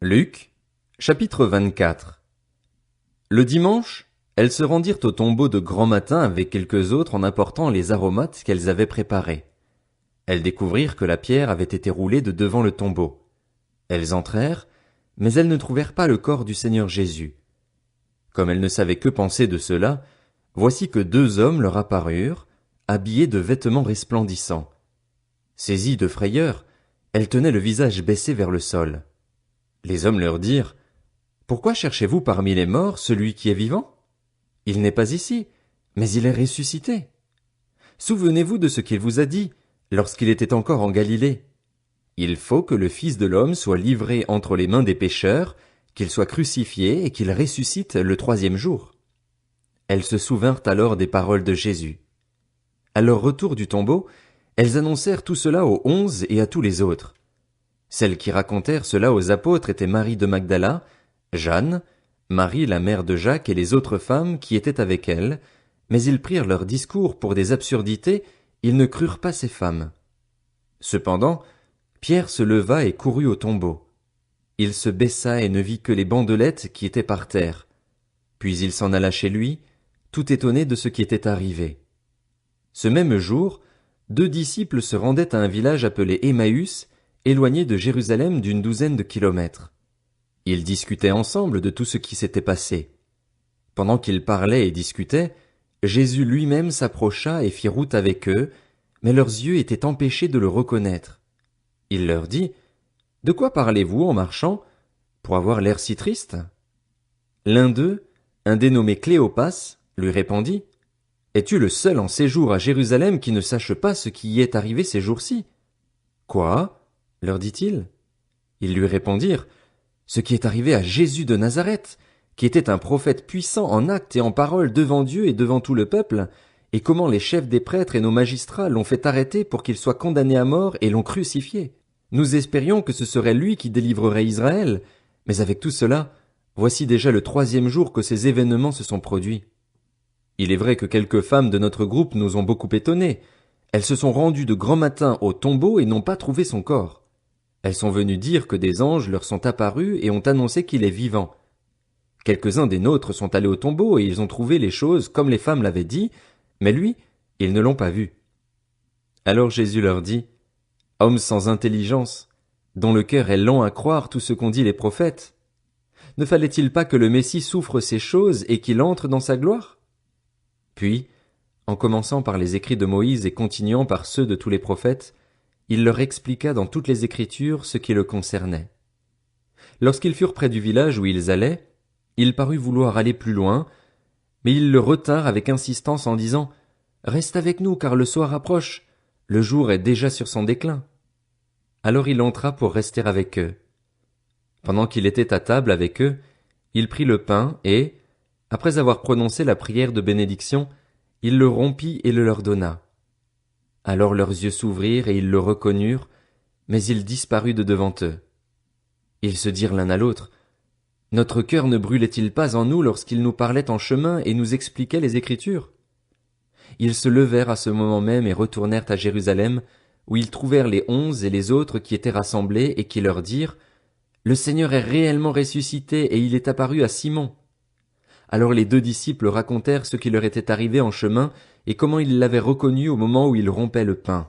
Luc, chapitre 24. Le dimanche, elles se rendirent au tombeau de grand matin avec quelques autres en apportant les aromates qu'elles avaient préparés. Elles découvrirent que la pierre avait été roulée de devant le tombeau. Elles entrèrent, mais elles ne trouvèrent pas le corps du Seigneur Jésus. Comme elles ne savaient que penser de cela, voici que deux hommes leur apparurent, habillés de vêtements resplendissants. Saisies de frayeur, elles tenaient le visage baissé vers le sol. Les hommes leur dirent: Pourquoi cherchez-vous parmi les morts celui qui est vivant? Il n'est pas ici, mais il est ressuscité. Souvenez-vous de ce qu'il vous a dit, lorsqu'il était encore en Galilée. Il faut que le Fils de l'homme soit livré entre les mains des pécheurs, qu'il soit crucifié et qu'il ressuscite le troisième jour. Elles se souvinrent alors des paroles de Jésus. À leur retour du tombeau, elles annoncèrent tout cela aux 11 et à tous les autres. Celles qui racontèrent cela aux apôtres étaient Marie de Magdala, Jeanne, Marie la mère de Jacques et les autres femmes qui étaient avec elles, mais ils prirent leur discours pour des absurdités, ils ne crurent pas ces femmes. Cependant, Pierre se leva et courut au tombeau. Il se baissa et ne vit que les bandelettes qui étaient par terre. Puis il s'en alla chez lui, tout étonné de ce qui était arrivé. Ce même jour, 2 disciples se rendaient à un village appelé Emmaüs, éloigné de Jérusalem d'une 12aine de kilomètres. Ils discutaient ensemble de tout ce qui s'était passé. Pendant qu'ils parlaient et discutaient, Jésus lui-même s'approcha et fit route avec eux, mais leurs yeux étaient empêchés de le reconnaître. Il leur dit: De quoi parlez-vous en marchant, pour avoir l'air si triste? L'un d'eux, un dénommé Cléopas, lui répondit: Es-tu le seul en séjour à Jérusalem qui ne sache pas ce qui y est arrivé ces jours-ci? Quoi? Leur dit-il. Ils lui répondirent: Ce qui est arrivé à Jésus de Nazareth, qui était un prophète puissant en actes et en paroles devant Dieu et devant tout le peuple, et comment les chefs des prêtres et nos magistrats l'ont fait arrêter pour qu'il soit condamné à mort et l'ont crucifié. Nous espérions que ce serait lui qui délivrerait Israël, mais avec tout cela, voici déjà le 3e jour que ces événements se sont produits. Il est vrai que quelques femmes de notre groupe nous ont beaucoup étonnés. Elles se sont rendues de grand matin au tombeau et n'ont pas trouvé son corps. Elles sont venues dire que des anges leur sont apparus et ont annoncé qu'il est vivant. Quelques-uns des nôtres sont allés au tombeau et ils ont trouvé les choses comme les femmes l'avaient dit, mais lui, ils ne l'ont pas vu. Alors Jésus leur dit: Hommes sans intelligence, dont le cœur est lent à croire tout ce qu'ont dit les prophètes, ne fallait-il pas que le Messie souffre ces choses et qu'il entre dans sa gloire? Puis, en commençant par les écrits de Moïse et continuant par ceux de tous les prophètes, il leur expliqua dans toutes les Écritures ce qui le concernait. Lorsqu'ils furent près du village où ils allaient, il parut vouloir aller plus loin, mais ils le retinrent avec insistance en disant: Reste avec nous, car le soir approche, le jour est déjà sur son déclin. Alors il entra pour rester avec eux. Pendant qu'il était à table avec eux, il prit le pain et, après avoir prononcé la prière de bénédiction, il le rompit et le leur donna. Alors leurs yeux s'ouvrirent et ils le reconnurent, mais il disparut de devant eux. Ils se dirent l'un à l'autre: Notre cœur ne brûlait-il pas en nous lorsqu'il nous parlait en chemin et nous expliquait les Écritures? Ils se levèrent à ce moment même et retournèrent à Jérusalem, où ils trouvèrent les 11 et les autres qui étaient rassemblés et qui leur dirent: Le Seigneur est réellement ressuscité et il est apparu à Simon. Alors les 2 disciples racontèrent ce qui leur était arrivé en chemin et comment ils l'avaient reconnu au moment où il rompait le pain.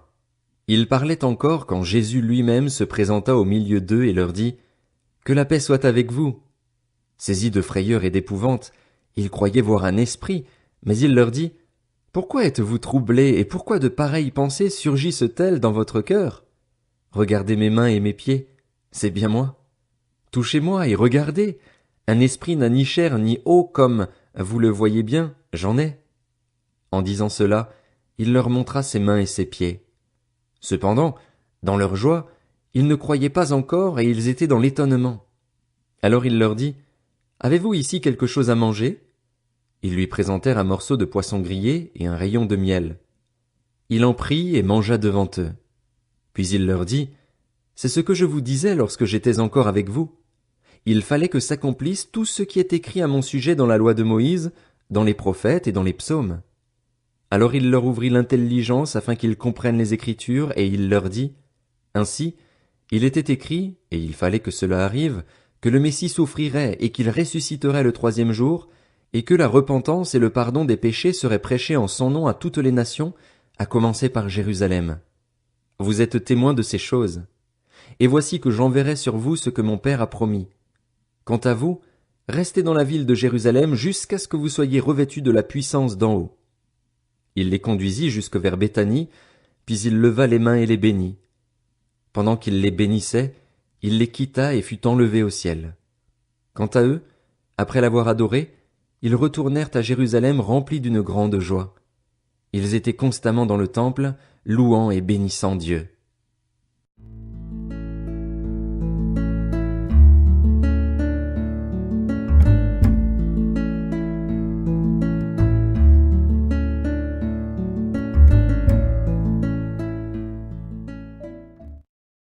Ils parlaient encore quand Jésus lui-même se présenta au milieu d'eux et leur dit: Que la paix soit avec vous. Saisis de frayeur et d'épouvante, ils croyaient voir un esprit, mais il leur dit: Pourquoi êtes-vous troublés et pourquoi de pareilles pensées surgissent-elles dans votre cœur? Regardez mes mains et mes pieds, c'est bien moi. Touchez-moi et regardez. Un esprit n'a ni chair ni eau comme, vous le voyez bien, j'en ai. En disant cela, il leur montra ses mains et ses pieds. Cependant, dans leur joie, ils ne croyaient pas encore et ils étaient dans l'étonnement. Alors il leur dit: Avez-vous ici quelque chose à manger? Ils lui présentèrent un morceau de poisson grillé et un rayon de miel. Il en prit et mangea devant eux. Puis il leur dit: C'est ce que je vous disais lorsque j'étais encore avec vous. Il fallait que s'accomplisse tout ce qui est écrit à mon sujet dans la loi de Moïse, dans les prophètes et dans les psaumes. Alors il leur ouvrit l'intelligence afin qu'ils comprennent les Écritures, et il leur dit: Ainsi, il était écrit, et il fallait que cela arrive, que le Messie souffrirait et qu'il ressusciterait le troisième jour, et que la repentance et le pardon des péchés seraient prêchés en son nom à toutes les nations, à commencer par Jérusalem. Vous êtes témoins de ces choses. Et voici que j'enverrai sur vous ce que mon Père a promis. Quant à vous, restez dans la ville de Jérusalem jusqu'à ce que vous soyez revêtus de la puissance d'en haut. Il les conduisit jusque vers Béthanie, puis il leva les mains et les bénit. Pendant qu'il les bénissait, il les quitta et fut enlevé au ciel. Quant à eux, après l'avoir adoré, ils retournèrent à Jérusalem remplis d'une grande joie. Ils étaient constamment dans le temple, louant et bénissant Dieu.